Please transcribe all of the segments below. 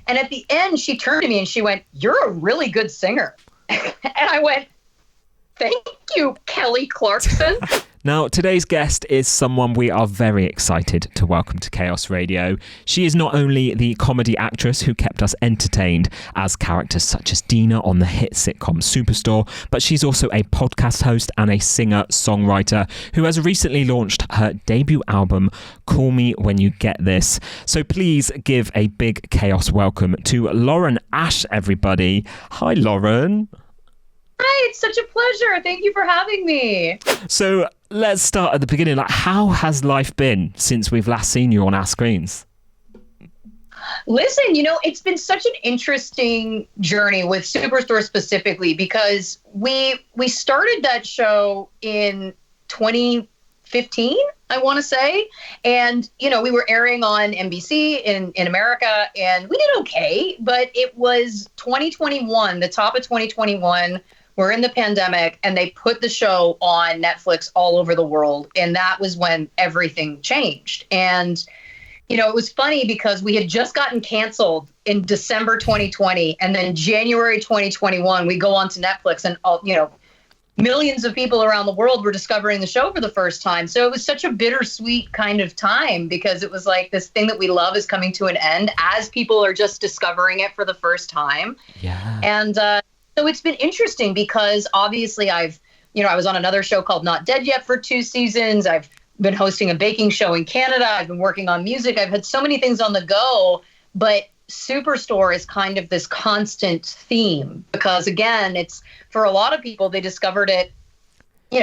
And at the end, she turned to me and she went, "You're a really good singer." And I went, "Thank you, Kelly Clarkson." Now, today's guest is someone we are very excited to welcome to Chaos Radio. She is not only the comedy actress who kept us entertained as characters such as Dina on the hit sitcom Superstore, but she's also a podcast host and a singer-songwriter who has recently launched her debut album, Call Me When You Get This. So please give a big Chaos welcome to Lauren Ash, everybody. Hi, Lauren. Hi, it's such a pleasure. Thank you for having me. So let's start at the beginning. Like, how has life been since we've last seen you on our screens? Listen, it's been such an interesting journey with Superstore specifically because we started that show in 2015, I want to say. And, we were airing on NBC in America and we did okay, but it was 2021, the top of 2021. We're in the pandemic and they put the show on Netflix all over the world. And that was when everything changed. And, it was funny because we had just gotten canceled in December 2020. And then January 2021, we go onto Netflix and, millions of people around the world were discovering the show for the first time. So it was such a bittersweet kind of time because it was like this thing that we love is coming to an end as people are just discovering it for the first time. Yeah. And, so it's been interesting because obviously I was on another show called Not Dead Yet for 2 seasons. I've been hosting a baking show in Canada. I've been working on music. I've had so many things on the go, but Superstore is kind of this constant theme because again, it's for a lot of people, they discovered it,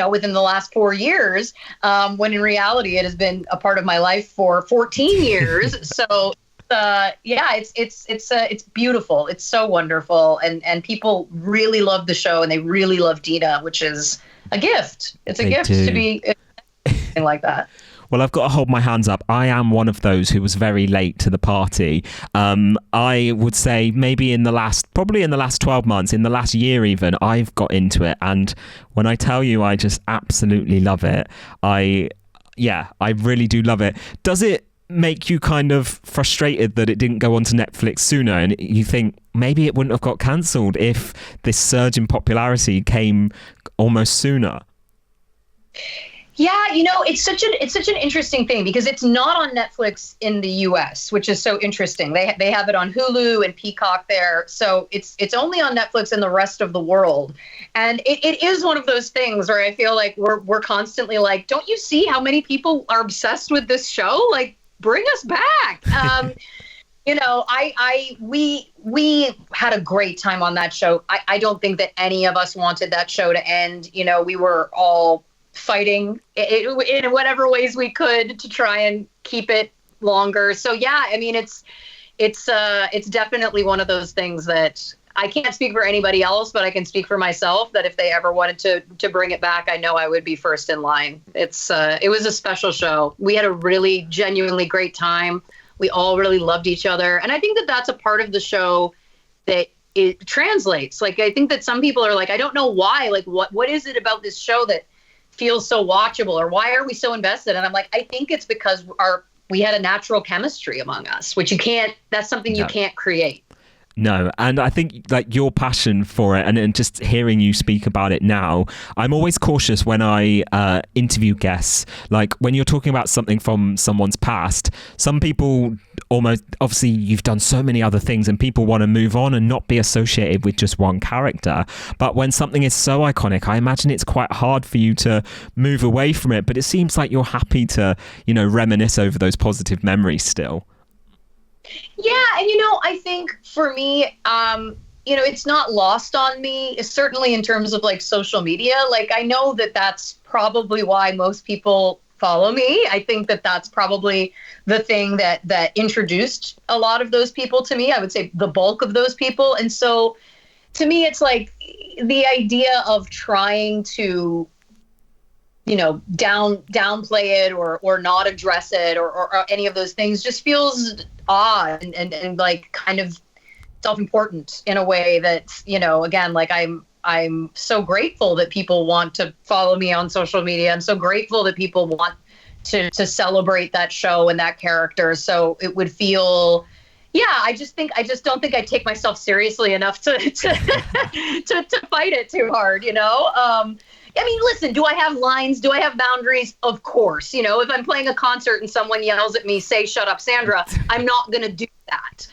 within the last 4 years, when in reality it has been a part of my life for 14 years. So it's beautiful. It's so wonderful. And people really love the show and they really love Dina, which is a gift. It's a gift to be like that. Well, I've got to hold my hands up. I am one of those who was very late to the party. I would say maybe probably in the last 12 months, in the last year even, I've got into it. And when I tell you, I just absolutely love it. I really do love it. Does it make you kind of frustrated that it didn't go onto Netflix sooner and you think maybe it wouldn't have got cancelled if this surge in popularity came almost sooner? Yeah, it's such an interesting thing because it's not on Netflix in the US, which is so interesting. They have it on Hulu and Peacock there. So it's only on Netflix in the rest of the world. And it is one of those things where I feel like we're constantly like, don't you see how many people are obsessed with this show? Like, bring us back. We had a great time on that show. I don't think that any of us wanted that show to end. We were all fighting in whatever ways we could to try and keep it longer. So yeah, I mean, it's definitely one of those things that I can't speak for anybody else, but I can speak for myself that if they ever wanted to bring it back, I know I would be first in line. It was a special show. We had a really genuinely great time. We all really loved each other. And I think that that's a part of the show that it translates. Like, I think that some people are like, I don't know why, like, what is it about this show that feels so watchable, or why are we so invested? And I'm like, I think it's because we had a natural chemistry among us, which that's something you can't create. No, and I think like your passion for it and just hearing you speak about it now, I'm always cautious when I interview guests. Like when you're talking about something from someone's past, some people obviously you've done so many other things and people want to move on and not be associated with just one character. But when something is so iconic, I imagine it's quite hard for you to move away from it. But it seems like you're happy to, reminisce over those positive memories still. Yeah, and I think for me, it's not lost on me, certainly in terms of like social media. Like I know that that's probably why most people follow me. I think that that's probably the thing that introduced a lot of those people to me. I would say the bulk of those people. And so to me, it's like the idea of trying to downplay it or not address it or any of those things just feels odd and like kind of self-important in a way that, again, like I'm so grateful that people want to follow me on social media. I'm so grateful that people want to celebrate that show and that character. So it would feel, Yeah, I just don't think I take myself seriously enough to to fight it too hard, you know? I mean, listen, do I have lines? Do I have boundaries? Of course. You know, if I'm playing a concert and someone yells at me, say, shut up, Sandra, I'm not going to do that.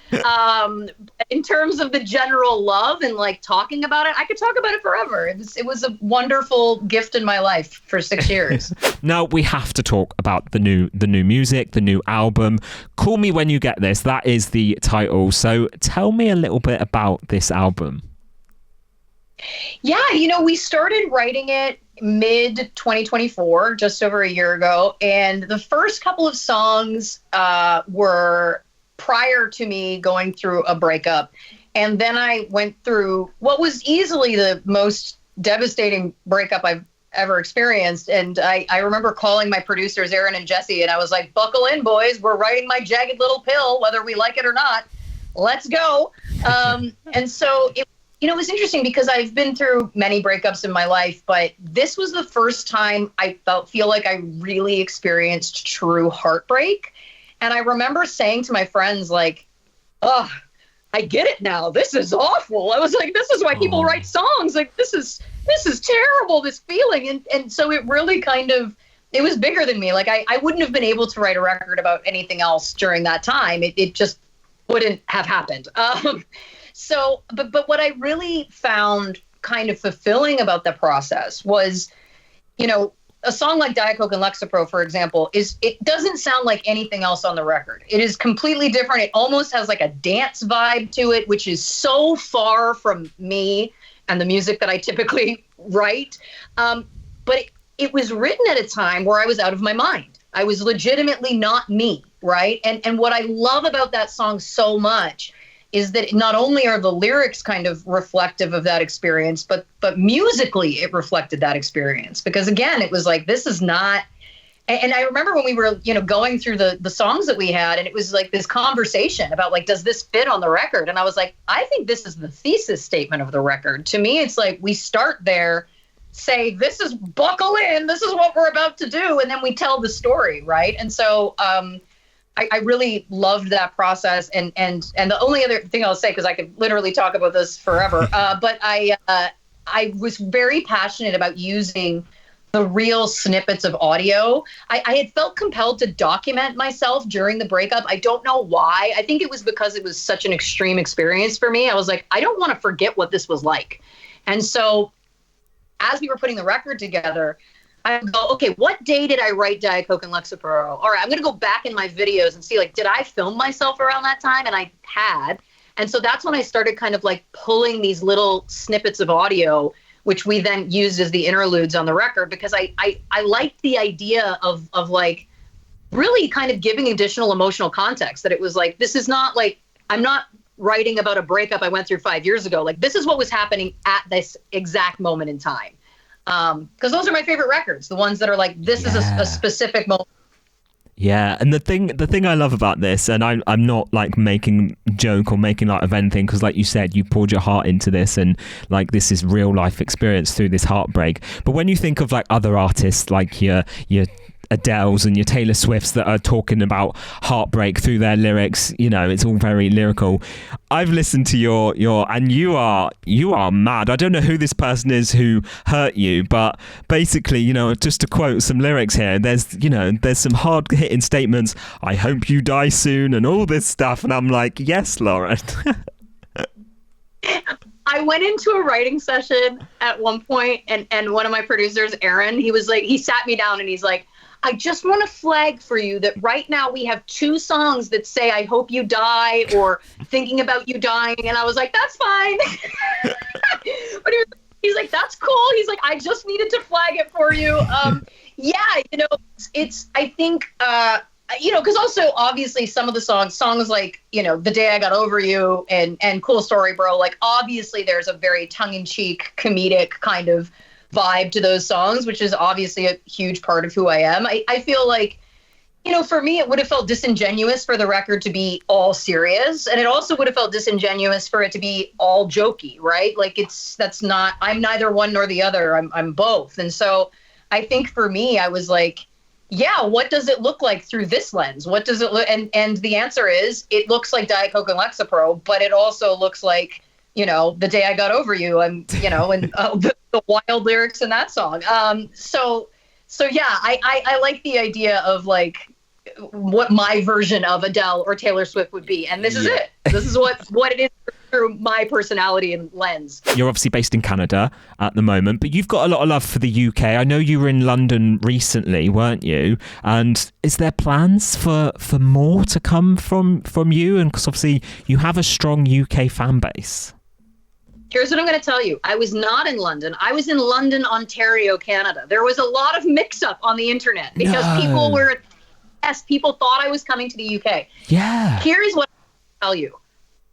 In terms of the general love and like talking about it, I could talk about it forever. It was a wonderful gift in my life for 6 years. Now we have to talk about the new music, the new album. Call Me When You Get This. That is the title. So tell me a little bit about this album. Yeah, you know, we started writing it mid 2024, just over a year ago. And the first couple of songs were prior to me going through a breakup. And then I went through what was easily the most devastating breakup I've ever experienced. And I remember calling my producers, Aaron and Jesse, and I was like, buckle in, boys. We're writing my jagged little pill, whether we like it or not. Let's go. And so it was interesting because I've been through many breakups in my life, but this was the first time I feel like I really experienced true heartbreak. And I remember saying to my friends, like, oh, I get it now. This is awful. I was like, this is why people write songs. Like, this is terrible, this feeling. And so it really it was bigger than me. Like, I wouldn't have been able to write a record about anything else during that time. It just wouldn't have happened. So, but what I really found kind of fulfilling about the process was, you know, a song like Diet Coke and Lexapro, for example, it doesn't sound like anything else on the record. It is completely different. It almost has like a dance vibe to it, which is so far from me and the music that I typically write. But it was written at a time where I was out of my mind. I was legitimately not me, right? And what I love about that song so much is that not only are the lyrics kind of reflective of that experience, but musically it reflected that experience. Because again, it was like, this is not, and I remember when we were, you know, going through the songs that we had, and it was like this conversation about like, does this fit on the record? And I was like, I think this is the thesis statement of the record. To me, it's like, we start there, say, this is buckle in, this is what we're about to do. And then we tell the story. Right. And so, I really loved that process, and the only other thing I'll say, because I could literally talk about this forever, but I was very passionate about using the real snippets of audio. I had felt compelled to document myself during the breakup. I don't know why. I think it was because it was such an extreme experience for me. I was like, I don't want to forget what this was like. And so as we were putting the record together, I go, okay, what day did I write Diet Coke and Lexapro? All right, I'm going to go back in my videos and see, like, did I film myself around that time? And I had. And so that's when I started kind of like pulling these little snippets of audio, which we then used as the interludes on the record, because I liked the idea of like really kind of giving additional emotional context, that it was like, this is not like, I'm not writing about a breakup I went through 5 years ago. Like, this is what was happening at this exact moment in time. Because those are my favorite records, the ones that are like, this is a specific moment. Yeah, and the thing I love about this, and I'm not like making joke or making light of anything, because like you said, you poured your heart into this, and like this is real life experience through this heartbreak. But when you think of like other artists, like your Adele's and your Taylor Swifts that are talking about heartbreak through their lyrics, you know, it's all very lyrical. I've listened to your and you are mad. I don't know who this person is who hurt you, but basically, you know, just to quote some lyrics here, there's some hard hitting statements. I hope you die soon and all this stuff. And I'm like, yes, Lauren. I went into a writing session at one point, and one of my producers, Aaron, he sat me down and he's like, I just want to flag for you that right now we have 2 songs that say, I hope you die, or thinking about you dying. And I was like, that's fine. But he's like, that's cool. He's like, I just needed to flag it for you. Yeah, you know, I think, you know, because also obviously some of the songs like, you know, The Day I Got Over You and Cool Story Bro, like obviously there's a very tongue-in-cheek comedic kind of vibe to those songs, which is obviously a huge part of who I am. I feel like, you know, for me, it would have felt disingenuous for the record to be all serious. And it also would have felt disingenuous for it to be all jokey, right? Like I'm neither one nor the other. I'm both. And so I think for me, I was like, yeah, what does it look like through this lens? What does it look? And the answer is, it looks like Diet Coke and Lexapro, but it also looks like, the day I got over you, and the wild lyrics in that song. So yeah, I like the idea of like what my version of Adele or Taylor Swift would be, and this is it. This is what it is through my personality and lens. You're obviously based in Canada at the moment, but you've got a lot of love for the UK. I know you were in London recently, weren't you? And is there plans for more to come from you? And because obviously you have a strong UK fan base. Here's what I'm going to tell you. I was not in London. I was in London, Ontario, Canada. There was a lot of mix-up on the internet because people thought I was coming to the UK. Yeah. Here's what I'll tell you.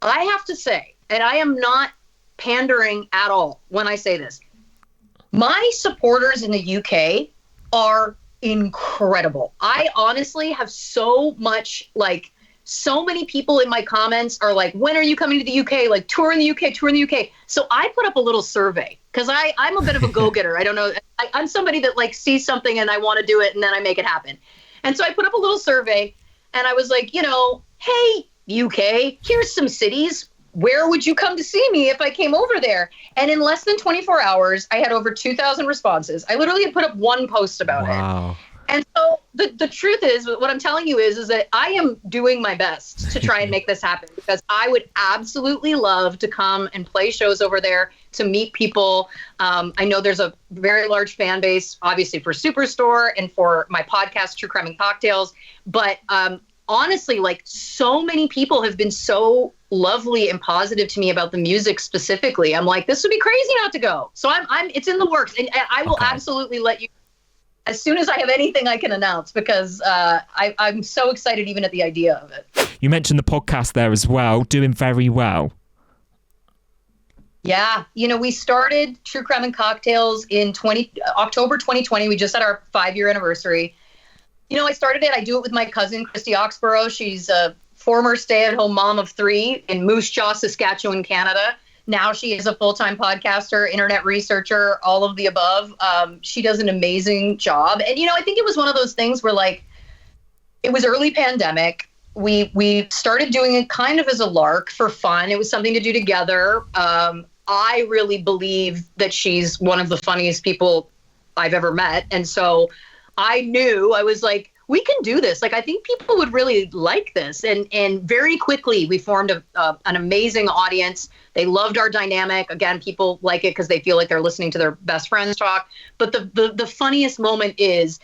I have to say, and I am not pandering at all when I say this, my supporters in the UK are incredible. I honestly have so many people in my comments are like, when are you coming to the UK? Like, tour in the UK. So I put up a little survey because I'm a bit of a go-getter. I don't know. I'm somebody that like sees something and I want to do it and then I make it happen. And so I put up a little survey and I was like, hey, UK, here's some cities. Where would you come to see me if I came over there? And in less than 24 hours, I had over 2,000 responses. I literally had put up one post about it. And so the truth is, what I'm telling you is that I am doing my best to try and make this happen because I would absolutely love to come and play shows over there, to meet people. I know there's a very large fan base, obviously, for Superstore and for my podcast, True Crime and Cocktails. But honestly, like, so many people have been so lovely and positive to me about the music specifically. I'm like, this would be crazy not to go. So it's in the works, and I will absolutely let you as soon as I have anything I can announce, because I'm so excited even at the idea of it. You mentioned the podcast there as well, doing very well. Yeah. We started True Crime and Cocktails in October 2020. We just had our 5-year anniversary. I started it. I do it with my cousin, Christy Oxborough. She's a former stay-at-home mom of 3 in Moose Jaw, Saskatchewan, Canada. Now she is a full-time podcaster, internet researcher, all of the above. She does an amazing job. And, I think it was one of those things where, like, it was early pandemic. We started doing it kind of as a lark for fun. It was something to do together. I really believe that she's one of the funniest people I've ever met. And so I was like, we can do this. Like, I think people would really like this. And very quickly we formed an amazing audience. They loved our dynamic. Again, people like it because they feel like they're listening to their best friends talk. But the funniest moment is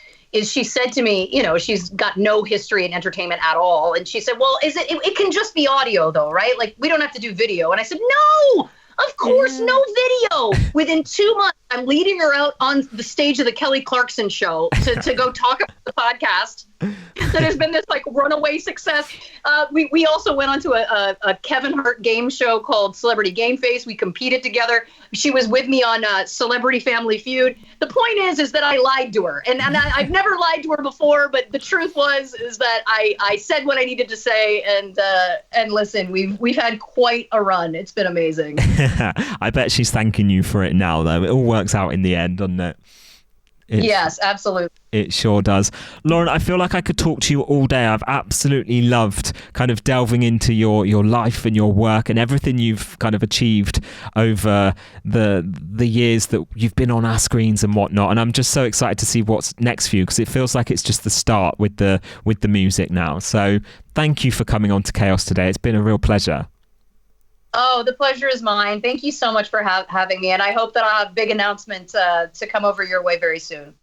she said to me, she's got no history in entertainment at all. And she said, well, it can just be audio though, right? Like, we don't have to do video. And I said, no, of course, no video. Within 2 months, I'm leading her out on the stage of the Kelly Clarkson show to go talk about the podcast that has been this like runaway success. We also went on to a Kevin Hart game show called Celebrity Game Face. We competed together. She was with me on Celebrity Family Feud. The point is that I lied to her, and I've never lied to her before. But the truth is that I said what I needed to say, and listen, we've had quite a run. It's been amazing. I bet she's thanking you for it now, though. It all works out in the end, doesn't it? Yes, absolutely. It sure does. Lauren, I feel like I could talk to you all day. I've absolutely loved kind of delving into your life and your work and everything you've kind of achieved over the years that you've been on our screens and whatnot. And I'm just so excited to see what's next for you, because it feels like it's just the start with the music now. So thank you for coming on to Chaos today. It's been a real pleasure. Oh, the pleasure is mine. Thank you so much for having me. And I hope that I'll have big announcements to come over your way very soon.